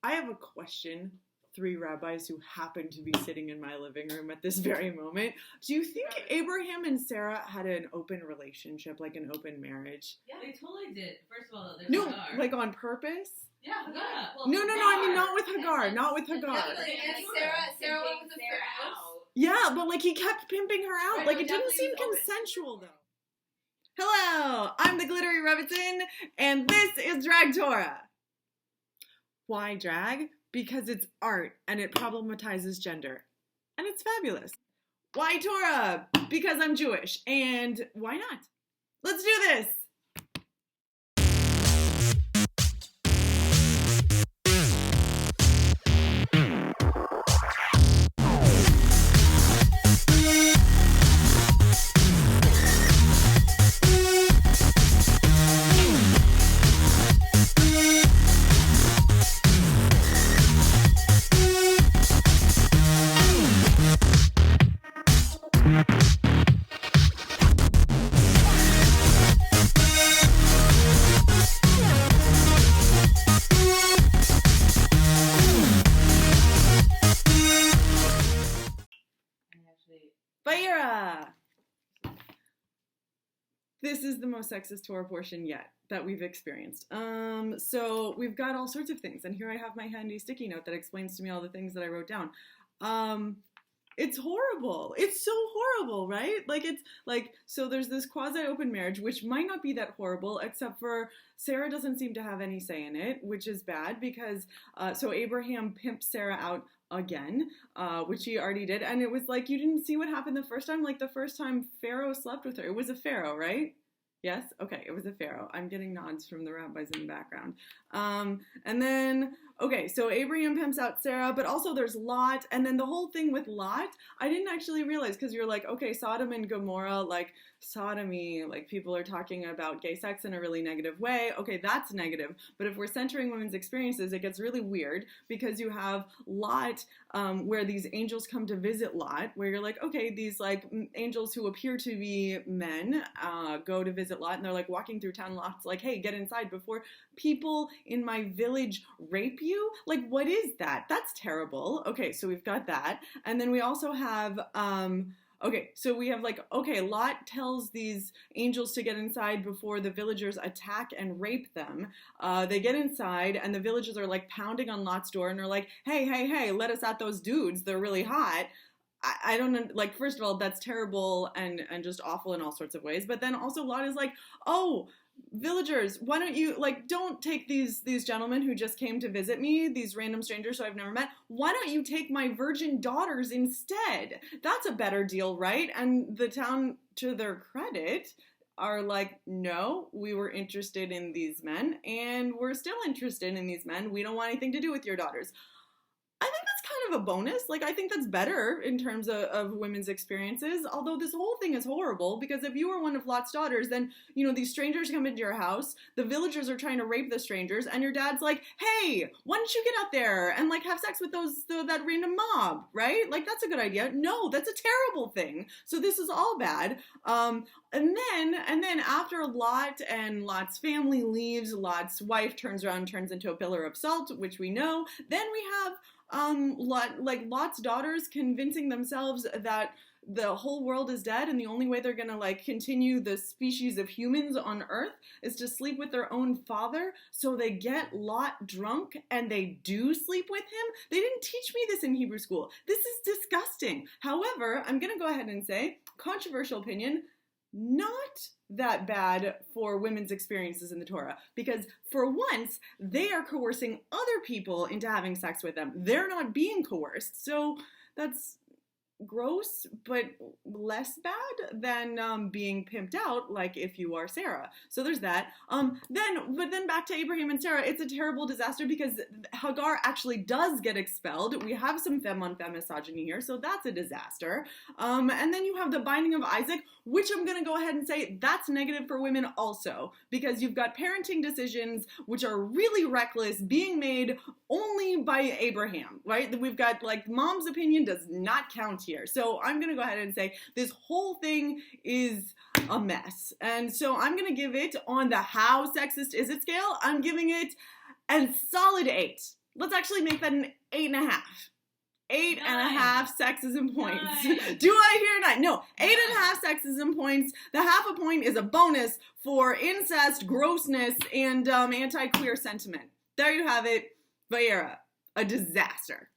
I have a question. 3 rabbis who happen to be sitting in my living room at this very moment. Do you think Abraham and Sarah had an open relationship, like an open marriage? Yeah, they totally did. First of all, there's No, Hagar. like on purpose? Yeah, Hagar. Well, No, I mean not with Hagar, not with Hagar. And Sarah went with the Pharaoh. Yeah, but like he kept pimping her out. Right, Like no, it didn't seem definitely consensual though. Hello, I'm the Glittery Rebbitzin, and this is Drag Torah. Why drag? Because it's art and it problematizes gender. And it's fabulous. Why Torah? Because I'm Jewish. And why not? Let's do this! Vayeira! This is the most sexist Torah portion yet that we've experienced. So we've got all sorts of things, and here I have my handy sticky note that explains to me all the things that I wrote down. It's horrible. It's so horrible, right? So there's this quasi-open marriage, which might not be that horrible, except for Sarah doesn't seem to have any say in it, which is bad because, so Abraham pimps Sarah out again, which he already did, and it was like, you didn't see what happened the first time? Like the first time Pharaoh slept with her. It was a Pharaoh, right? Yes? Okay, it was a Pharaoh. I'm getting nods from the rabbis in the background. And then, okay, so Abraham pimps out Sarah, but also there's Lot, and then the whole thing with Lot, I didn't actually realize, because you're like, okay, Sodom and Gomorrah, like, sodomy, like, people are talking about gay sex in a really negative way. Okay, that's negative, but if we're centering women's experiences, it gets really weird, because you have Lot, where these angels come to visit Lot, where you're like, okay, these, like, angels who appear to be men, go to visit Lot, and they're, like, walking through town. Lot's like, hey, get inside before people in my village rape you? Like, what is that? That's terrible. Okay, so we've got that. And then we also have, okay, so we have like, okay, Lot tells these angels to get inside before the villagers attack and rape them. They get inside and the villagers are like pounding on Lot's door and they're like, hey, let us at those dudes. They're really hot. I don't know, like, first of all, that's terrible and just awful in all sorts of ways. But then also Lot is like, oh, villagers, why don't you, like, don't take these gentlemen who just came to visit me, these random strangers who I've never met. Why don't you take my virgin daughters instead? That's a better deal, right? And the town, to their credit, are like, no, we were interested in these men, and we're still interested in these men. We don't want anything to do with your daughters. I think that's kind of a bonus. Like, I think that's better in terms of women's experiences, although this whole thing is horrible, because if you were one of Lot's daughters, then, you know, these strangers come into your house, the villagers are trying to rape the strangers, and your dad's like, hey, why don't you get out there and, like, have sex with that random mob, right? Like, that's a good idea. No, that's a terrible thing. So this is all bad. And then after Lot and Lot's family leaves, Lot's wife turns around, turns into a pillar of salt, which we know. Then we have Lot's daughters convincing themselves that the whole world is dead and the only way they're gonna, like, continue the species of humans on Earth is to sleep with their own father. So they get Lot drunk and they do sleep with him. They didn't teach me this in Hebrew school. This is disgusting. However, I'm gonna go ahead and say, controversial opinion, not that bad for women's experiences in the Torah, because for once they are coercing other people into having sex with them. They're not being coerced, so that's gross, but less bad than being pimped out, like if you are Sarah. So there's that. Then back to Abraham and Sarah, it's a terrible disaster because Hagar actually does get expelled. We have some femme-on-femme misogyny here, so that's a disaster. And then you have the binding of Isaac, which I'm going to go ahead and say that's negative for women also, because you've got parenting decisions which are really reckless being made only by Abraham, right? We've got, like, mom's opinion does not count here. So I'm going to go ahead and say this whole thing is a mess. And so I'm going to give it, on the how sexist is it scale, I'm giving it a solid 8. let's actually make that an 8.5. 8.5 sexism points. 9. Do I hear 9? No, 8.5 sexism points. The half a point is a bonus for incest, grossness, and anti-queer sentiment. There you have it. Vayeira, a disaster.